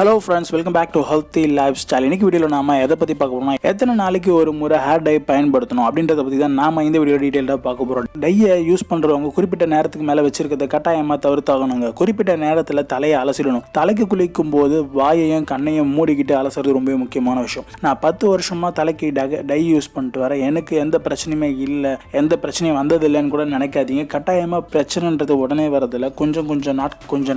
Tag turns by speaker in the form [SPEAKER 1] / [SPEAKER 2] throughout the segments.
[SPEAKER 1] Hello friends, welcome back to healthy lifestyle. இன்னைக்கு வீடியோவில் நாம எதை பற்றி பார்க்க போகிறோம்னா, எத்தனை நாளைக்கு ஒரு முறை ஹேர் டை பயன்படுத்தணும் அப்படின்றத பற்றி தான் நாம இந்த வீடியோ டீட்டெயிலாக பார்க்க போகிறோம். டையை யூஸ் பண்ணுறவங்க குறிப்பிட்ட நேரத்துக்கு மேலே வச்சிருக்கிறத கட்டாயமாக தவிர்த்தாகணுங்க. குறிப்பிட்ட நேரத்தில் தலையை அலசிடணும். தலைக்கு குளிக்கும் போது வாயையும் கண்ணையும் மூடிக்கிட்டு அலசுறது ரொம்ப முக்கியமான விஷயம். நான் 10 வருஷமாக தலைக்கு டை யூஸ் பண்ணிட்டு வரேன். எனக்கு எந்த பிரச்சனையுமே இல்லை, எந்த பிரச்சனையும் வந்ததில்லைன்னு கூட நினைக்காதீங்க. கட்டாயமாக பிரச்சனைன்றது உடனே வரதில்லை, கொஞ்சம்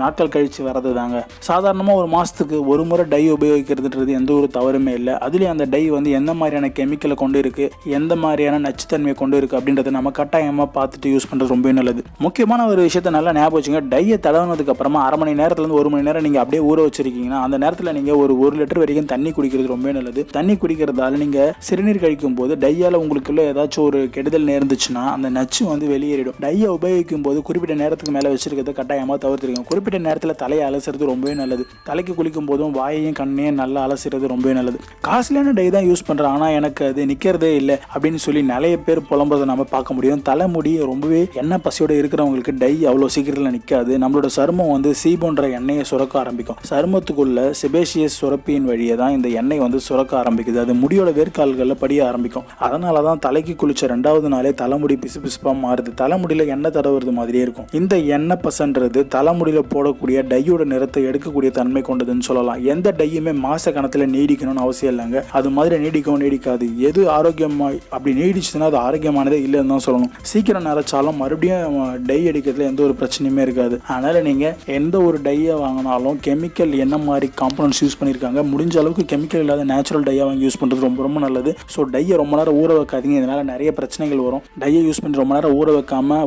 [SPEAKER 1] நாட்கள் கழித்து வரது தாங்க. சாதாரணமாக ஒரு மாதத்துக்கு ஒரு முறை டை உபயோகிக்கிறதுன்றது எந்த ஒரு தவறுமே இல்லை. அதுலேயும் அந்த டை வந்து எந்த மாதிரியான கெமிக்கலை கொண்டு இருக்கு, எந்த மாதிரியான நச்சுத்தன்மையை கொண்டு இருக்கு அப்படின்றத நம்ம கட்டாயமாக பார்த்துட்டு யூஸ் பண்ணுறது ரொம்ப நல்லது. முக்கியமான ஒரு விஷயத்த நல்லா ஞாபகம் வச்சுங்க. டையை தடவுனதுக்கு அப்புறமா அரை மணி நேரத்துலேருந்து 1 மணி நேரம் நீங்கள் அப்படியே ஊற வச்சிருக்கீங்கன்னா அந்த நேரத்தில் நீங்கள் ஒரு லிட்டர் வரைக்கும் தண்ணி குடிக்கிறது ரொம்ப நல்லது. தண்ணி குடிக்கிறதால நீங்கள் சிறுநீர் கழிக்கும் போது டையால் உங்களுக்குள்ள ஏதாச்சும் ஒரு கெடுதல் நேர்ந்துச்சுன்னா அந்த நச்சு வந்து வெளியேறிடும். டையை உபயோகிக்கும் போது குறிப்பிட்ட நேரத்துக்கு மேலே வச்சிருக்கிறத கட்டாயமாக தவிர்த்துருங்க. குறிப்பிட்ட நேரத்தில் தலையை அலசுறது ரொம்பவே நல்லது. தலைக்கு குளிக்கும் போதும் வாயையும் கண்ணையும் நல்லா அலசுறது ரொம்பவே நல்லது. காஸ்ட்லியான டை தான் யூஸ் பண்ணுறேன், ஆனால் எனக்கு அது நிற்கிறதே இல்லை அப்படின்னு சொல்லி நிறைய பேர் புலம்புறதை நம்ம பார்க்க முடியும். தலைமுடி ரொம்பவே எண்ணெய் பசியோடு இருக்கிறவங்களுக்கு டை அவ்வளோ சீக்கிரத்தில் நிற்காது. நம்மளோட சருமம் வந்து சீபோன்ற எண்ணெயை சுரக்க ஆரம்பிக்கும். சருமத்துக்குள்ள செபேசியஸ் சுரப்பியின் வழியே தான் இந்த எண்ணெய் வந்து சுரக்க ஆரம்பிக்குது. அது முடியோட வேர்க்கால்களில் படிய ஆரம்பிக்கும். அதனால தான் தலைக்கு குளிச்ச 2வது நாளே தலைமுடி பிசு பிசுப்பாக மாறுது. தலைமுடியில் எண்ணெய் தடவுறது மாதிரியே இருக்கும். இந்த எண்ணெய் பசன்றது தலைமுடியில் போடக்கூடிய டையோட நிறத்தை எடுக்கக்கூடிய தன்மை கொண்டதுன்னு சொல்லலாம். எந்த டையுமே மாச கணத்தில் நீடிக்கணும்னு அவசியம் இல்லைங்க. அது மாதிரி நீடிக்காது. எது ஆரோக்கியமாக அப்படி நீடிச்சுன்னா அது ஆரோக்கியமானதே இல்லைன்னு தான் சொல்லணும். சீக்கிரம் நிறச்சாலும் மறுபடியும் டை அடிக்கிறதுல எந்த ஒரு பிரச்சனையுமே இருக்காது. அதனால நீங்க எந்த ஒரு டையை வாங்கினாலும் கெமிக்கல் என்ன மாதிரி காம்பனன்ட்ஸ் யூஸ் பண்ணியிருக்காங்க, முடிஞ்ச அளவுக்கு கெமிக்கல் இல்லாத நேச்சுரல் டையை வாங்கி யூஸ் பண்ணுறது ரொம்ப ரொம்ப நல்லது. ஸோ டையை ரொம்ப நேரம் ஊற வைக்காதீங்க, இதனால நிறைய பிரச்சனைகள் வரும். டையை யூஸ் பண்ணி ரொம்ப நேரம்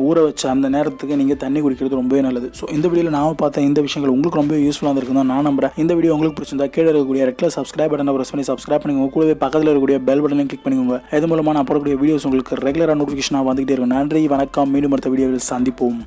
[SPEAKER 1] ஊற வச்ச அந்த நேரத்துக்கு நீங்க தண்ணி குடிக்கிறது ரொம்பவே நல்லது. ஸோ இந்த வீடியோவில் நாம பார்த்த இந்த விஷயங்கள் உங்களுக்கு ரொம்ப யூஸ்ஃபுல்லாக இருக்குன்னு நான் நம்புறேன். இந்த வீடியோ உங்களுக்கு பிடிச்சிருந்தா கீழே இருக்கக்கூடிய ரெட் கலர் சப்ஸ்கிரைப் பட்டனை பிரஸ் பண்ணி சப்ஸ்கிரைப் பண்ணிக்கோங்க. கூடவே பக்கத்தில் இருக்கக்கூடிய பெல் பட்டனையும் கிளிக் பண்ணிக்கோங்க. இது மூலமாக நான் போடக்கூடிய வீடியோஸ் உங்களுக்கு ரெகுலராக நோட்டிஃபிகேஷனாக வந்துகிட்டே இருக்கும். நன்றி, வணக்கம். மீண்டும் அடுத்த வீடியோவில் சந்திப்போம்.